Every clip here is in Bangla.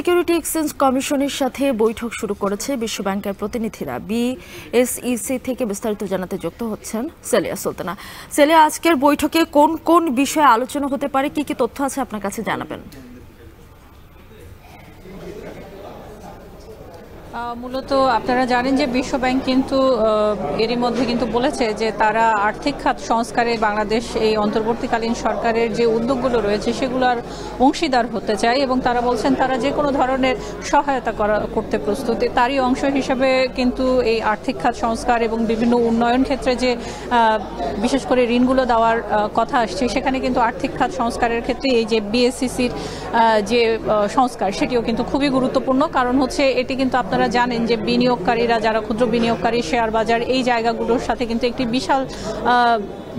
সিকিউরিটি এক্সচেঞ্জ কমিশনের সাথে বৈঠক শুরু করেছে বিশ্বব্যাংকের প্রতিনিধিরা। বিএসইসি থেকে বিস্তারিত জানাতে যুক্ত হচ্ছেন সেলিয়া সুলতানা। সেলিয়া, আজকের বৈঠকে কোন কোন বিষয়ে আলোচনা হতে পারে, কি কি তথ্য আছে আপনার কাছে জানাবেন? মূলত আপনারা জানেন যে বিশ্বব্যাংক কিন্তু এরই মধ্যে কিন্তু বলেছে যে তারা আর্থিক খাত সংস্কারে বাংলাদেশ এই অন্তর্বর্তীকালীন সরকারের যে উদ্যোগগুলো রয়েছে সেগুলোর অংশীদার হতে চায় এবং তারা বলছেন তারা যে কোনো ধরনের সহায়তা করতে প্রস্তুত। তারই অংশ হিসেবে কিন্তু এই আর্থিক খাত সংস্কার এবং বিভিন্ন উন্নয়ন ক্ষেত্রে যে বিশেষ করে ঋণগুলো দেওয়ার কথা আসছে, সেখানে কিন্তু আর্থিক খাত সংস্কারের ক্ষেত্রে এই যে বিএসইসির যে সংস্কার সেটিও কিন্তু খুবই গুরুত্বপূর্ণ। কারণ হচ্ছে এটি কিন্তু আপনারা জানেন যে বিনিয়োগকারীরা, যারা ক্ষুদ্র বিনিয়োগকারী, শেয়ার বাজার এই জায়গাগুলোর সাথে কিন্তু একটি বিশাল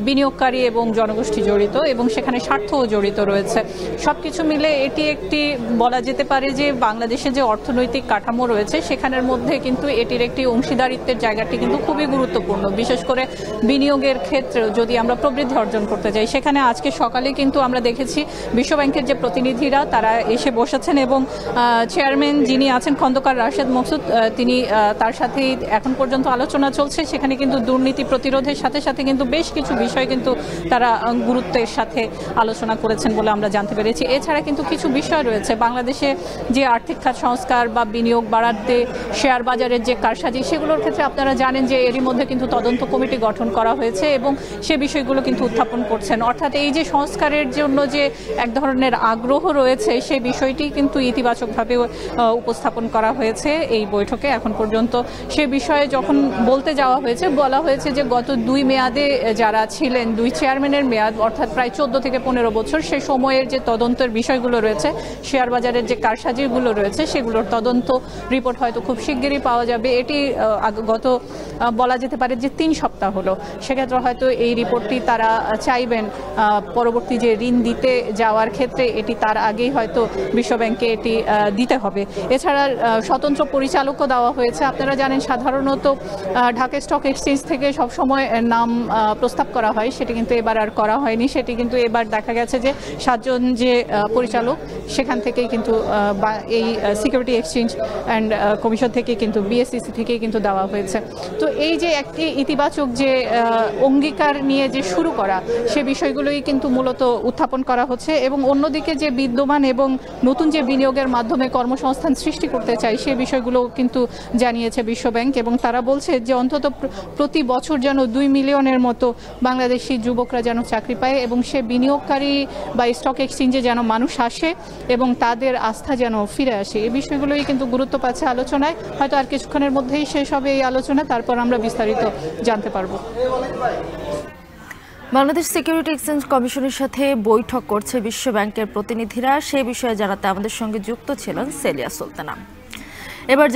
বিনিয়োগকারী এবং জনগোষ্ঠী জড়িত এবং সেখানে স্বার্থও জড়িত রয়েছে। সবকিছু মিলে এটি একটি বলা যেতে পারে যে বাংলাদেশে যে অর্থনৈতিক কাঠামো রয়েছে সেখানের মধ্যে কিন্তু এটির একটি অংশীদারিত্বের জায়গাটি কিন্তু খুবই গুরুত্বপূর্ণ। বিশেষ করে বিনিয়োগের ক্ষেত্রেও যদি আমরা প্রবৃদ্ধি অর্জন করতে যাই, সেখানে আজকে সকালে কিন্তু আমরা দেখেছি বিশ্বব্যাংকের যে প্রতিনিধিরা তারা এসে বসেছেন এবং চেয়ারম্যান যিনি আছেন খন্দকার রাশেদ মকসুদ, তিনি তার সাথে এখন পর্যন্ত আলোচনা চলছে। সেখানে কিন্তু দুর্নীতি প্রতিরোধের সাথে সাথে কিন্তু বেশ কিছু বিষয় কিন্তু তারা গুরুত্বের সাথে আলোচনা করেছেন বলে আমরা জানতে পেরেছি। এছাড়া কিন্তু কিছু বিষয় রয়েছে বাংলাদেশে যে আর্থিক খাত সংস্কার বা বিনিয়োগ বাড়াতে শেয়ার বাজারের যে কারসাজি, সেগুলোর ক্ষেত্রে আপনারা জানেন যে এরই মধ্যে কিন্তু তদন্ত কমিটি গঠন করা হয়েছে এবং সে বিষয়গুলো কিন্তু উত্থাপন করছেন। অর্থাৎ এই যে সংস্কারের জন্য যে এক ধরনের আগ্রহ রয়েছে সেই বিষয়টি কিন্তু ইতিবাচকভাবে উপস্থাপন করা হয়েছে এই বৈঠকে। এখন পর্যন্ত সে বিষয়ে যখন বলতে যাওয়া হয়েছে, বলা হয়েছে যে গত 2 মেয়াদে যারা ছিলেন, 2 চেয়ারম্যানের মেয়াদ অর্থাৎ প্রায় 14 থেকে 15 বছর, সে সময়ের যে তদন্তের বিষয়গুলো রয়েছে, শেয়ার বাজারের যে কারসাজিগুলো রয়েছে সেগুলোর তদন্ত রিপোর্ট হয়তো খুব শিগগিরই পাওয়া যাবে। এটি গত বলা যেতে পারে যে 3 সপ্তাহ হলো। সেক্ষেত্রে হয়তো এই রিপোর্টটি তারা চাইবেন পরবর্তী যে ঋণ দিতে যাওয়ার ক্ষেত্রে এটি তার আগেই হয়তো বিশ্বব্যাংকে এটি দিতে হবে। এছাড়া স্বতন্ত্র পরিচালকও দেওয়া হয়েছে। আপনারা জানেন সাধারণত ঢাকা স্টক এক্সচেঞ্জ থেকে সবসময় নাম প্রস্তাব করা হয়, সেটি কিন্তু এবার আর করা হয়নি। সেটি কিন্তু এবার দেখা গেছে যে 7 জন যে পরিচালক সেখান থেকেই কিন্তু এই সিকিউরিটি এক্সচেঞ্জ অ্যান্ড কমিশন থেকে কিন্তু বিএসইসি থেকেই কিন্তু দেওয়া হয়েছে। তো এই যে একটি ইতিবাচক যে অঙ্গীকার নিয়ে যে শুরু করা, সে বিষয়গুলোই কিন্তু মূলত উত্থাপন করা হচ্ছে এবং অন্যদিকে যে বিদ্যমান এবং নতুন যে বিনিয়োগের মাধ্যমে কর্মসংস্থান সৃষ্টি করতে চাই সে বিষয়গুলো কিন্তু জানিয়েছে বিশ্বব্যাংক এবং তারা বলছে যে অন্তত প্রতি বছর যেন 2 মিলিয়নের মতো বাংলাদেশি যুবকরা যেন চাকরি পায় এবং সে বিনিয়োগকারী বা স্টক এক্সচেঞ্জে যেন মানুষ আসে এবং তাদের আস্থা যেন ফিরে আসে। এই বিষয়গুলোই কিন্তু গুরুত্ব পাচ্ছে আলোচনায়। হয়তো আর কিছুক্ষণের মধ্যেই শেষ হবে এই আলোচনা, তারপর আমরা বিস্তারিত জানতে পারবো। বাংলাদেশ সিকিউরিটি এক্সচেঞ্জ কমিশনের সাথে বৈঠক করছে বিশ্বব্যাংকের প্রতিনিধিরা, সে বিষয়ে জানাতে আমাদের সঙ্গে যুক্ত ছিলেন সেলিয়া সুলতানা। এবার